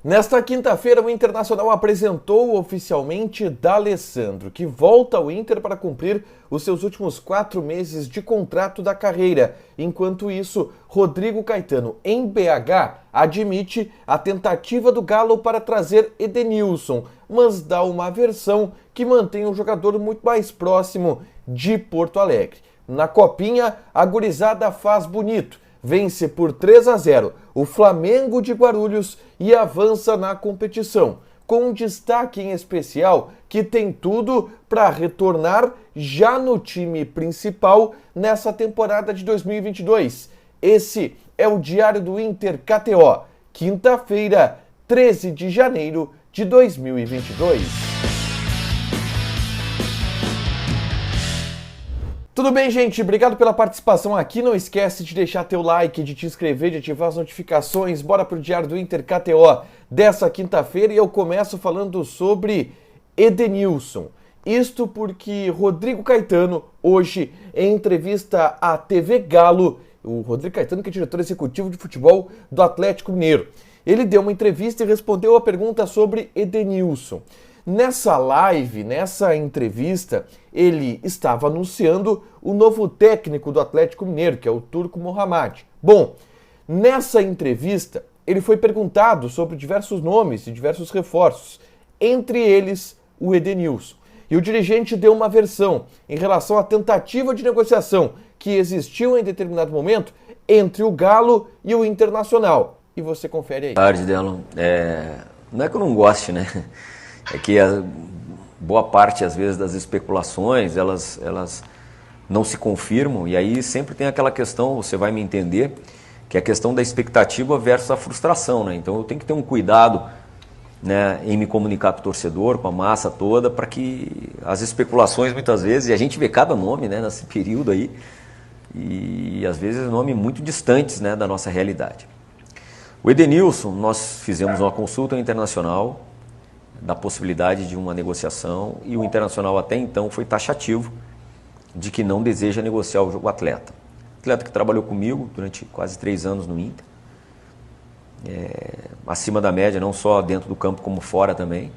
Nesta quinta-feira, o Internacional apresentou oficialmente D'Alessandro, que volta ao Inter para cumprir os seus últimos 4 meses de contrato da carreira. Enquanto isso, Rodrigo Caetano, em BH, admite a tentativa do Galo para trazer Edenilson, mas dá uma versão que mantém o jogador muito mais próximo de Porto Alegre. Na Copinha, a gurizada faz bonito. Vence por 3-0 o Flamengo de Guarulhos e avança na competição, com um destaque em especial que tem tudo para retornar já no time principal nessa temporada de 2022. Esse é o Diário do Inter KTO, quinta-feira, 13 de janeiro de 2022. Tudo bem, gente? Obrigado pela participação aqui. Não esquece de deixar teu like, de te inscrever, de ativar as notificações. Bora pro Diário do Inter KTO dessa quinta-feira e eu começo falando sobre Edenilson. Isto porque Rodrigo Caetano, hoje, em entrevista à TV Galo, o Rodrigo Caetano, que é diretor executivo de futebol do Atlético Mineiro, ele deu uma entrevista e respondeu a pergunta sobre Edenilson. Nessa live, nessa entrevista, ele estava anunciando o novo técnico do Atlético Mineiro, que é o Turco Mohamed. Bom, nessa entrevista, ele foi perguntado sobre diversos nomes e diversos reforços, entre eles o Edenilson. E o dirigente deu uma versão em relação à tentativa de negociação que existiu em determinado momento entre o Galo e o Internacional. E você confere aí. Boa tarde, Delon. Não é que eu não goste, né? É que a boa parte, às vezes, das especulações, elas não se confirmam, e aí sempre tem aquela questão, você vai me entender, que é a questão da expectativa versus a frustração, né? Então eu tenho que ter um cuidado, né, em me comunicar com o torcedor, com a massa toda, para que as especulações, muitas vezes, e a gente vê cada nome, né, nesse período aí, e às vezes nomes muito distantes, né, da nossa realidade. O Edenilson, nós fizemos uma consulta internacional da possibilidade de uma negociação e o Internacional até então foi taxativo de que não deseja negociar o atleta. Atleta que trabalhou comigo durante quase 3 anos no Inter, acima da média, não só dentro do campo como fora também,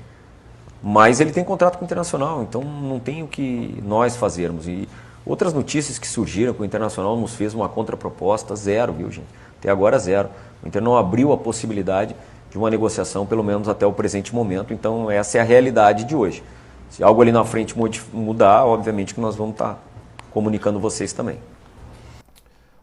mas ele tem contrato com o Internacional, então não tem o que nós fazermos. E outras notícias que surgiram, que o Internacional nos fez uma contraproposta, 0, viu, gente? Até agora 0. O Inter não abriu a possibilidade de uma negociação, pelo menos até o presente momento. Então essa é a realidade de hoje. Se algo ali na frente mudar, obviamente que nós vamos estar comunicando vocês também.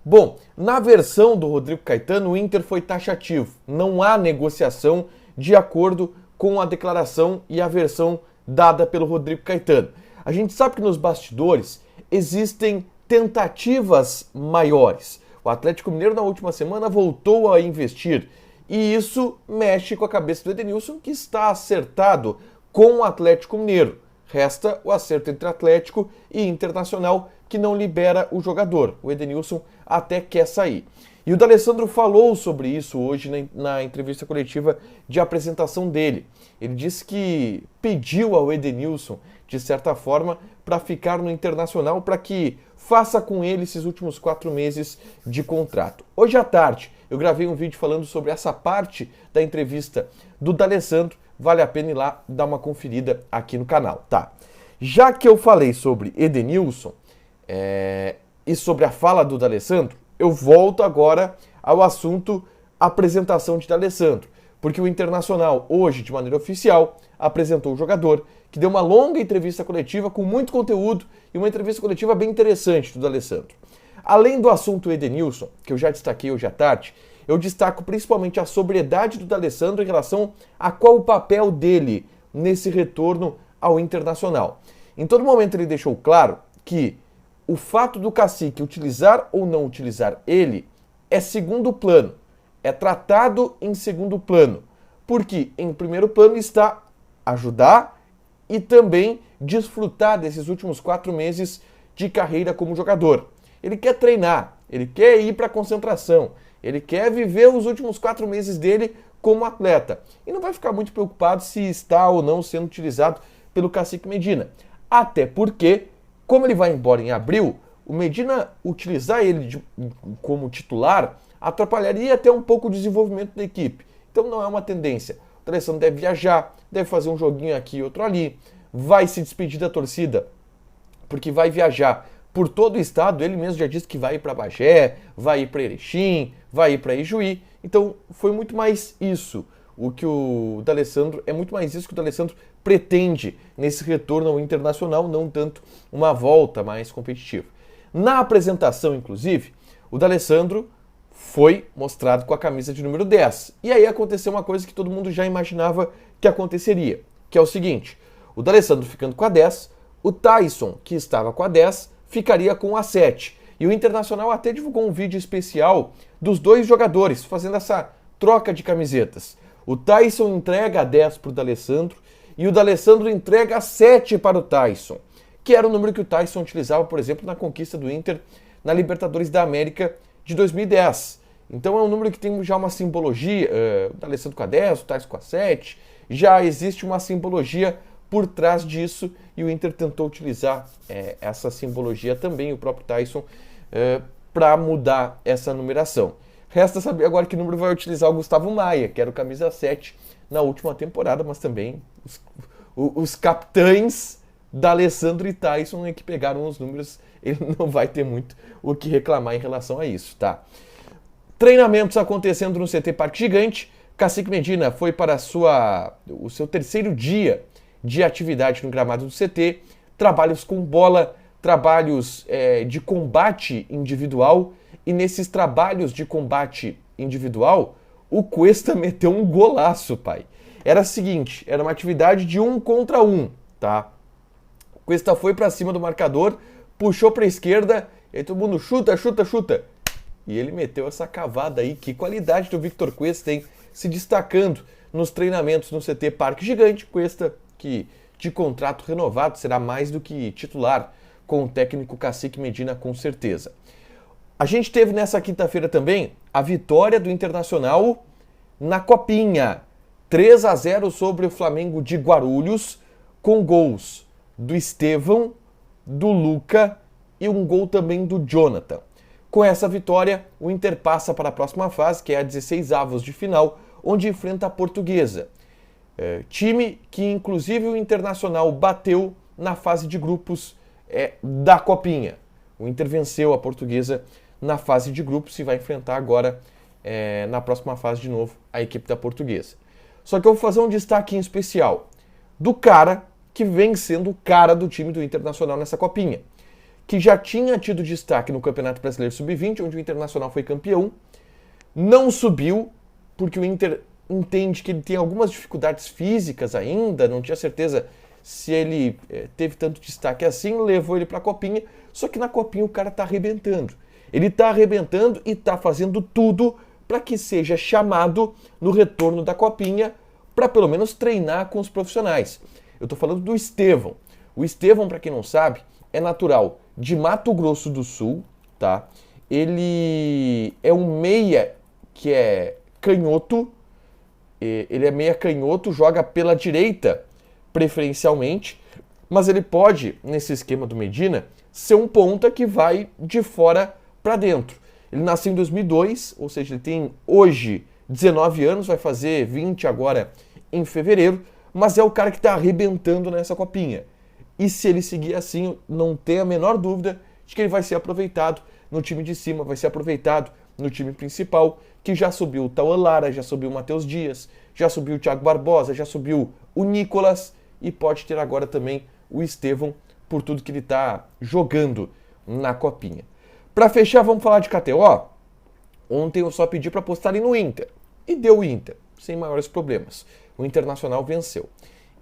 Bom, na versão do Rodrigo Caetano, o Inter foi taxativo. Não há negociação de acordo com a declaração e a versão dada pelo Rodrigo Caetano. A gente sabe que nos bastidores existem tentativas maiores. O Atlético Mineiro na última semana voltou a investir e isso mexe com a cabeça do Edenilson, que está acertado com o Atlético Mineiro. Resta o acerto entre Atlético e Internacional, que não libera o jogador. O Edenilson até quer sair. E o D'Alessandro falou sobre isso hoje na entrevista coletiva de apresentação dele. Ele disse que pediu ao Edenilson, de certa forma, para ficar no Internacional, para que faça com ele esses últimos 4 meses de contrato. Hoje à tarde, eu gravei um vídeo falando sobre essa parte da entrevista do D'Alessandro. Vale a pena ir lá dar uma conferida aqui no canal, tá? Já que eu falei sobre Edenilson e sobre a fala do D'Alessandro, eu volto agora ao assunto apresentação de D'Alessandro, porque o Internacional, hoje, de maneira oficial, apresentou o jogador, que deu uma longa entrevista coletiva com muito conteúdo e uma entrevista coletiva bem interessante do D'Alessandro. Além do assunto Edenilson, que eu já destaquei hoje à tarde, eu destaco principalmente a sobriedade do D'Alessandro em relação a qual o papel dele nesse retorno ao Internacional. Em todo momento ele deixou claro que o fato do Cacique utilizar ou não utilizar ele é segundo plano, é tratado em segundo plano, porque em primeiro plano está ajudar e também desfrutar desses últimos 4 meses de carreira como jogador. Ele quer treinar, ele quer ir para a concentração, ele quer viver os últimos 4 meses dele como atleta. E não vai ficar muito preocupado se está ou não sendo utilizado pelo Cacique Medina. Até porque, como ele vai embora em abril, o Medina utilizar ele como titular atrapalharia até um pouco o desenvolvimento da equipe. Então não é uma tendência. D'Alessandro deve viajar, deve fazer um joguinho aqui e outro ali, vai se despedir da torcida, porque vai viajar por todo o estado. Ele mesmo já disse que vai ir para Bagé, vai ir para Erechim, vai ir para Ijuí. Então foi muito mais isso. O que o D'Alessandro, é muito mais isso que o D'Alessandro pretende nesse retorno ao Internacional, não tanto uma volta mais competitiva. Na apresentação, inclusive, o D'Alessandro foi mostrado com a camisa de número 10. E aí aconteceu uma coisa que todo mundo já imaginava que aconteceria, que é o seguinte: o D'Alessandro ficando com a 10, o Taison, que estava com a 10, ficaria com a 7. E o Internacional até divulgou um vídeo especial dos dois jogadores fazendo essa troca de camisetas. O Taison entrega a 10 para o D'Alessandro e o D'Alessandro entrega a 7 para o Taison, que era o número que o Taison utilizava, por exemplo, na conquista do Inter na Libertadores da América de 2010. Então é um número que tem já uma simbologia, o D'Alessandro com a 10, o Taison com a 7, já existe uma simbologia por trás disso e o Inter tentou utilizar essa simbologia também, o próprio Taison, para mudar essa numeração. Resta saber agora que número vai utilizar o Gustavo Maia, que era o camisa 7 na última temporada, mas também os capitães D'Alessandro e Taison é que pegaram os números. Ele não vai ter muito o que reclamar em relação a isso, tá? Treinamentos acontecendo no CT Parque Gigante. Cacique Medina foi para o seu terceiro dia de atividade no gramado do CT. Trabalhos com bola, trabalhos de combate individual. E nesses trabalhos de combate individual, o Cuesta meteu um golaço, pai. Era o seguinte, era uma atividade de 1 contra 1, tá? O Cuesta foi para cima do marcador, puxou para a esquerda, e todo mundo chuta, chuta, chuta. E ele meteu essa cavada aí. Que qualidade do Victor Cuesta, hein? Se destacando nos treinamentos no CT Parque Gigante. Cuesta, que de contrato renovado, será mais do que titular com o técnico Cacique Medina, com certeza. A gente teve nessa quinta-feira também a vitória do Internacional na Copinha. 3-0 sobre o Flamengo de Guarulhos, com gols do Estevão, do Luca e um gol também do Jonathan. Com essa vitória, o Inter passa para a próxima fase, que é a 16avos de final, onde enfrenta a Portuguesa. Time que, inclusive, o Internacional bateu na fase de grupos da Copinha. O Inter venceu a Portuguesa na fase de grupos e vai enfrentar agora, na próxima fase de novo, a equipe da Portuguesa. Só que eu vou fazer um destaque em especial do cara que vem sendo o cara do time do Internacional nessa Copinha, que já tinha tido destaque no Campeonato Brasileiro Sub-20, onde o Internacional foi campeão, não subiu, porque o Inter entende que ele tem algumas dificuldades físicas ainda, não tinha certeza se ele teve tanto destaque assim, levou ele para a Copinha, só que na Copinha o cara tá arrebentando. Ele tá arrebentando e tá fazendo tudo para que seja chamado no retorno da Copinha para pelo menos treinar com os profissionais. Eu tô falando do Estevão. O Estevão, para quem não sabe, é natural de Mato Grosso do Sul, tá? Ele é um meia que é canhoto, ele é meia canhoto, joga pela direita preferencialmente, mas ele pode, nesse esquema do Medina, ser um ponta que vai de fora para dentro. Ele nasceu em 2002, ou seja, ele tem hoje 19 anos, vai fazer 20 agora em fevereiro, mas é o cara que está arrebentando nessa Copinha. E se ele seguir assim, não tem a menor dúvida de que ele vai ser aproveitado no time de cima, vai ser aproveitado no time principal, que já subiu o Tauan Lara, já subiu o Matheus Dias, já subiu o Thiago Barbosa, já subiu o Nicolas e pode ter agora também o Estevão por tudo que ele está jogando na Copinha. Para fechar, vamos falar de KTO. Ontem eu só pedi para apostarem no Inter e deu o Inter, sem maiores problemas. O Internacional venceu.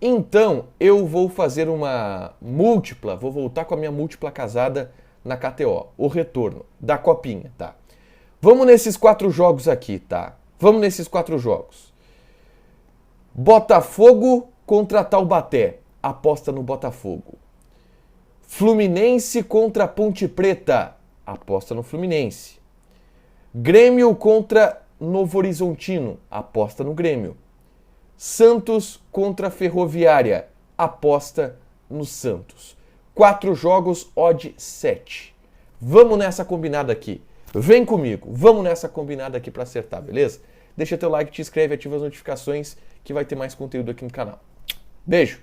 Então, eu vou fazer uma múltipla, vou voltar com a minha múltipla casada na KTO, o retorno da Copinha, tá? Vamos nesses 4 jogos aqui, tá? Vamos nesses 4 jogos. Botafogo contra Taubaté, aposta no Botafogo. Fluminense contra Ponte Preta, aposta no Fluminense. Grêmio contra Novo Horizontino, aposta no Grêmio. Santos contra Ferroviária, aposta no Santos. 4 jogos, odd 7. Vamos nessa combinada aqui. Vem comigo, vamos nessa combinada aqui para acertar, beleza? Deixa teu like, te inscreve, ativa as notificações, que vai ter mais conteúdo aqui no canal. Beijo!